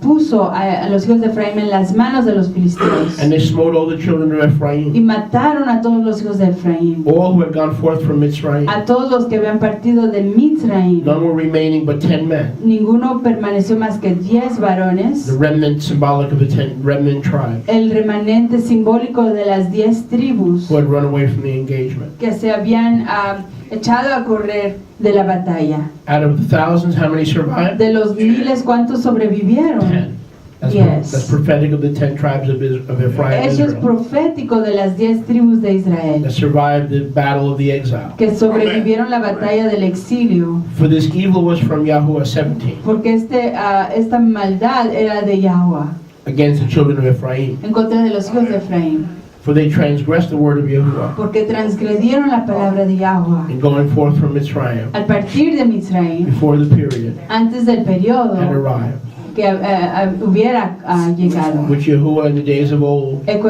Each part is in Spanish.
puso a los hijos de Efraín en las manos de los filisteos. And they smote all the children of Ephraim. Y mataron a todos los hijos de Efraín. All who had gone forth from Mitzrayim. A todos los que habían partido de Mitzrayim. None were remaining but 10 men. Ninguno permaneció más que 10 varones. The remnant symbolic of the 10 remnant tribes. El remanente simbólico de las 10 tribus. Who had run away from the engagement. Que se habían echado a correr de la batalla. Out of the thousands, how many survived? De los miles, ¿cuántos sobrevivieron? 10. That's prophetic of the 10 tribes of Ephraim. Eso es profético de las 10 tribus de Israel. That survived the battle of the exile. Que sobrevivieron la batalla del exilio. For this evil was from Yahuwah 17. Porque esta maldad era de Yahuwah. Against the children of Ephraim. En contra de los hijos de Efraín. For they transgressed the word of Yahuwah. Porque transgredieron la palabra de Yahuwah. In going forth from Mitzrayim. Al partir de Mitzrayim. Before the period. Antes del periodo. Had arrived. Que hubiera llegado. Which Yahuwah in the days of old. El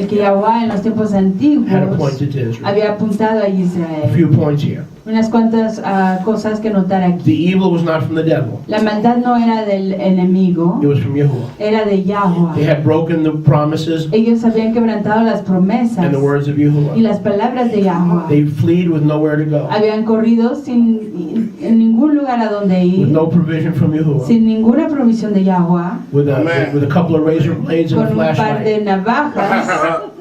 que Yahuwah en los tiempos antiguos. Had appointed to Israel. Había apuntado a Israel. A few points here. Unas cuantas cosas que notar aquí. The evil was not from the devil. La maldad no era del enemigo. It was from Yahuwah. Era de Yahuwah. They had broken the promises. Ellos habían quebrantado las promesas. And the words of Yahuwah. Y las palabras de Yahuwah. They fled with nowhere to go. Habían corrido sin ningún lugar a donde ir. With no provision from Yahuwah. Sin ninguna provisión de Yahuwah. With a couple of razor blades and a flashlight. Con un par de navajas.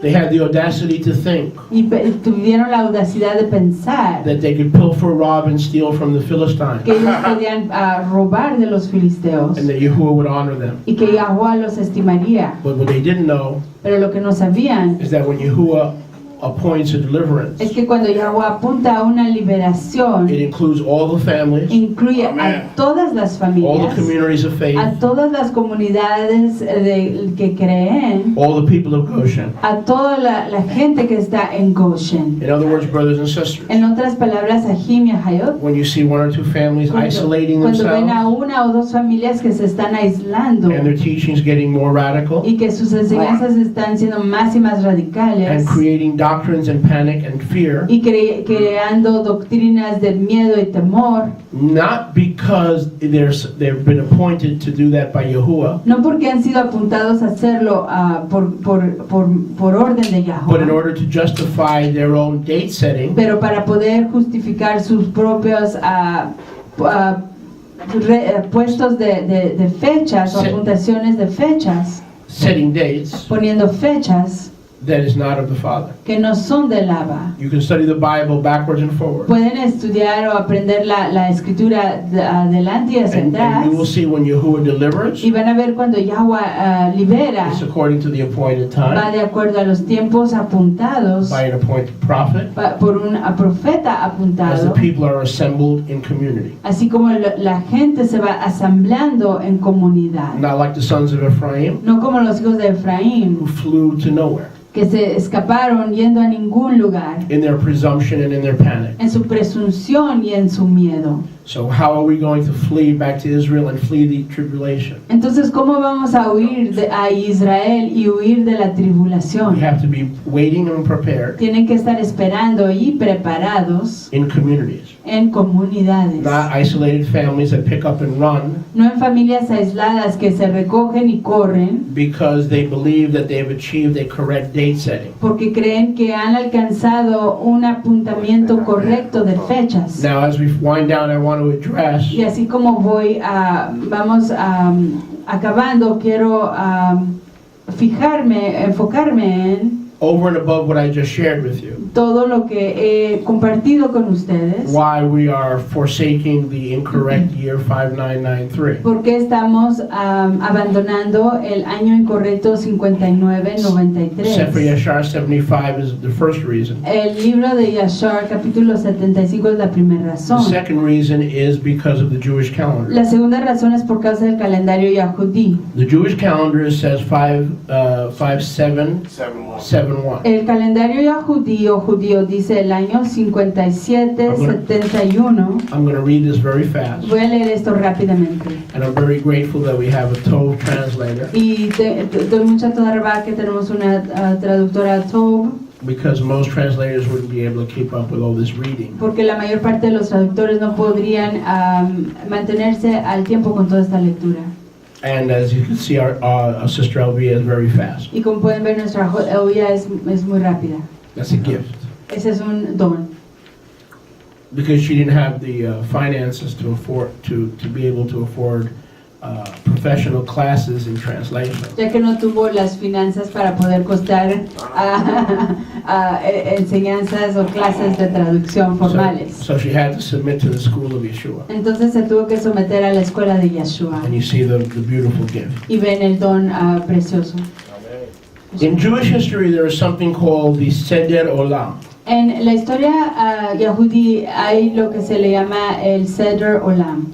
They had the audacity to think. Y tuvieron la audacidad de pensar. That they could pilfer, rob, and steal from the Philistines. Que ellos podían robar de los filisteos. And that Yahuwah would honor them. Y que Yahuwah los estimaría. But what they didn't know. Pero lo que no sabían. Is that when Yahuwah appoints a deliverance. Es que cuando Yahuwah apunta a una liberación. It includes all the families. Incluye a todas las familias. All the communities of faith. A todas las comunidades que creen. All the people of Goshen. A toda la gente que está en Goshen. In other words, brothers and sisters. En otras palabras, Ahim y Ahayot. When you see one or two families isolating themselves. Cuando ven a una o dos familias que se están aislando. And their teachings getting more radical. Y que sus enseñanzas están siendo más y más radicales. And creating doctrines and panic and fear. Y creando doctrinas de miedo y temor. Not because they've been appointed to do that by Yahuwah. No porque han sido apuntados a hacerlo por orden de Yahuwah. But in order to justify their own date setting. Pero para poder justificar sus propios puestos de fechas o apuntaciones de fechas. Setting dates. Poniendo fechas. That is not of the Father. Que no son del Abba. You can study the Bible backwards and forward. Pueden estudiar o aprender la escritura adelante y hacia atrás. And you will see when Yahuwah delivers. Y van a ver cuando Yahuwah libera. It's according to the appointed time. Va de acuerdo a los tiempos apuntados. By an appointed prophet. Por un profeta apuntado. As the people are assembled in community. Así como la gente se va asamblando en comunidad. Not like the sons of Ephraim. No como los hijos de Efraín. Who flew to nowhere. Que se escaparon yendo a ningún lugar. In their presumption and in their panic. En su presunción y en su miedo. So how are we going to flee back to Israel and flee the tribulation? Entonces, ¿cómo vamos a huir a Israel y huir de la tribulación? We have to be waiting and prepared. Tienen que estar esperando y preparados. In communities. En comunidades. Not isolated families that pick up and run. No en familias aisladas que se recogen y corren. Because they believe that they have achieved a correct date setting. Porque creen que han alcanzado un apuntamiento correcto de fechas. Now, as we wind down, I want to address. Y así como vamos acabando, quiero enfocarme en. Over and above what I just shared with you. Todo lo que he compartido con ustedes. Why we are forsaking the incorrect year 5993. ¿Por qué estamos abandonando el año incorrecto 5993? Sefer Yashar 75 is the first reason. El libro de Yashar capítulo 75 es la primera razón. The second reason is because of the Jewish calendar. La segunda razón es por causa del calendario yahudí. The Jewish calendar says 5771. El calendario judío dice el año 5771. I'm going to read this very fast. Voy a leer esto rápidamente. And I'm very grateful that we have a Tov translator. Y doy mucha toda que tenemos una traductora Tov. Because most translators wouldn't be able to keep up with all this reading. Porque la mayor parte de los traductores no podrían mantenerse al tiempo con toda esta lectura. And as you can see, our sister Elvia is very fast. Y como pueden ver, nuestra Elvia es muy rápida. That's a gift. Ese es un don. Because she didn't have the finances to afford to be able to afford professional classes in translation. Ya que no tuvo las finanzas para poder costear enseñanzas o clases de traducción formales. So she had to submit to the school of Yeshua. Entonces se tuvo que someter a la escuela de Yeshua. And you see the beautiful gift. Y ven el don precioso. In Jewish history, there is something called the Seder Olam. En la historia yahudí hay lo que se le llama el Seder Olam.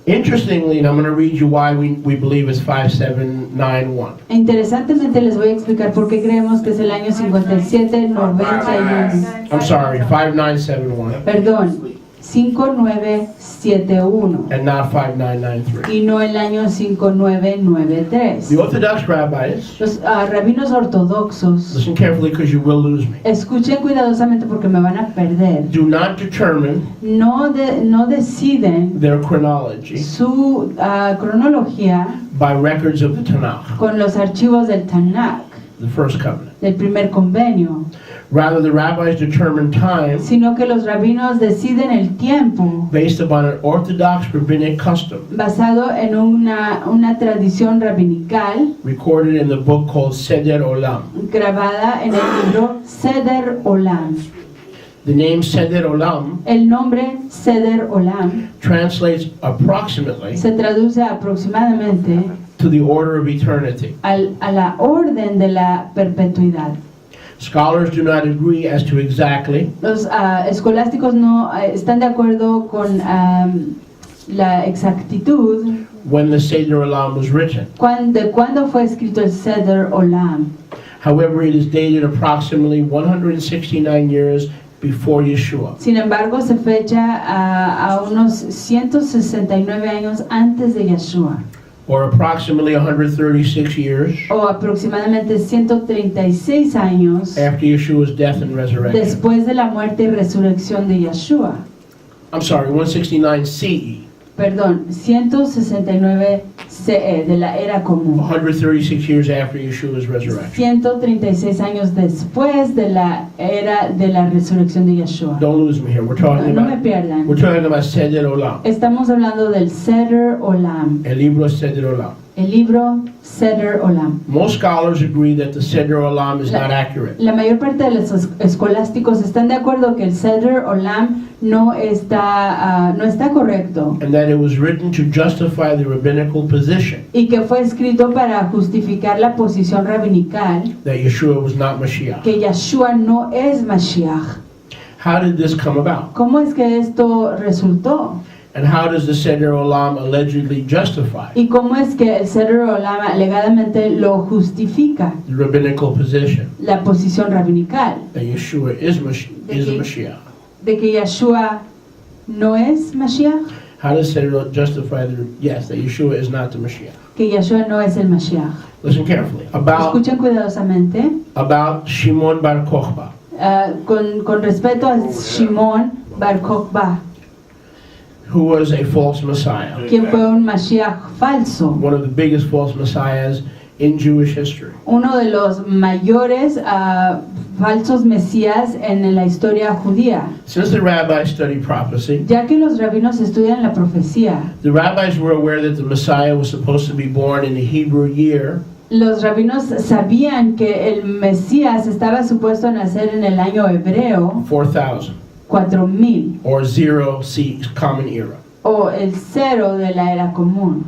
Interestingly, and I'm going to read you why we believe it's 5791. Interesantemente les voy a explicar por qué creemos que es el año 5791. I'm sorry, 5971. Perdón, 5971. And not 5993. Y no el año 5993. The Orthodox rabbis, Los rabinos ortodoxos, listen carefully because you will lose me, escuchen cuidadosamente porque me van a perder. do not determine No deciden their chronology su cronología by records of the Tanakh, con los archivos del Tanakh, the first covenant. del primer convenio, Rather, the rabbis determine time sino que los rabinos deciden el tiempo based upon an Orthodox rabbinic custom basado en una tradición rabinical recorded in the book called Seder Olam. grabada en el libro Seder Olam. The name Seder Olam El nombre Seder Olam translates approximately se traduce aproximadamente to the order of eternity. a la orden de la perpetuidad. Scholars do not agree as to exactly Los escolásticos no están de acuerdo con la exactitud when the Seder Olam was written. de cuándo fue escrito el Seder Olam. However, it is dated approximately 169 years before Yeshua. Sin embargo, se fecha a unos 169 años antes de Yeshua, Or approximately 136 years o aproximadamente 136 años after Yeshua's death and resurrection. después de la muerte y resurrección de Yeshua. I'm sorry, 169 CE. Perdón, 169 CE, de la era común. 136 years after Yeshua's resurrection. 136 años después de la era de la resurrección de Yeshua. Don't lose me here. We're talking No me about pierdan. Seder Olam. Estamos hablando del Seder Olam, El libro Seder Olam. el libro Seder Olam. Most scholars agree that the Seder Olam is not accurate. La mayor parte de los escolásticos están de acuerdo que el Seder Olam no está correcto And that it was written to justify the rabbinical position y que fue escrito para justificar la posición rabinical that Yeshua was not Mashiach. que Yeshua no es Mashiach. How did this come about? ¿Cómo es que esto resultó? And how does the Seder Olam allegedly justify ¿Y cómo es que el Seder Olam alegadamente lo justifica? the rabbinical position La posición rabinical that Yeshua is Mashiach? de que Yeshua no es Mashiach, How does Seder justify that Yeshua is not the Mashiach? que Yeshua no es el Mashiach. Listen carefully. About Escuchen cuidadosamente. Shimon bar Kochba. Con respeto a Shimon bar Kokhba, Who was a false Messiah. quien fue un Mashiach falso, One of the biggest false messiahs in Jewish history. uno de los mayores falsos mesías en la historia judía. Since the rabbis studied prophecy, Ya que los rabinos estudian la profecía, the rabbis were aware that the Messiah was supposed to be born in the Hebrew year los rabinos sabían que el Mesías estaba supuesto a nacer en el año hebreo 4000 4000 or 0 C common era. o el cero de la era común.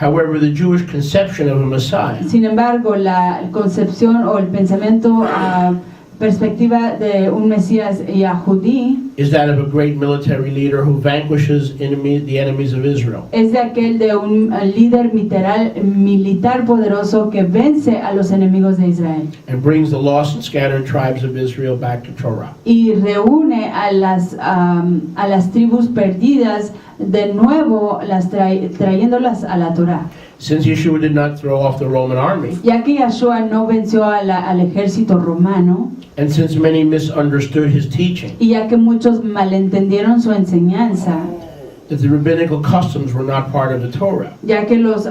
However, the Jewish conception of a Messiah Sin embargo, la concepción o el pensamiento perspectiva de un Mesías yahudí is that of a great military leader who vanquishes the enemies of Israel. es de aquel de un líder militar poderoso que vence a los enemigos de Israel And brings the lost and scattered tribes of Israel back to Torah. y reúne a las tribus perdidas de nuevo, trayéndolas a la Torah. Since Yeshua did not throw off the Roman army, Ya que Yeshua no venció al ejército romano, and since many misunderstood his teaching, y ya que muchos malentendieron su enseñanza, that the rabbinical customs were not part of the Torah. ya que los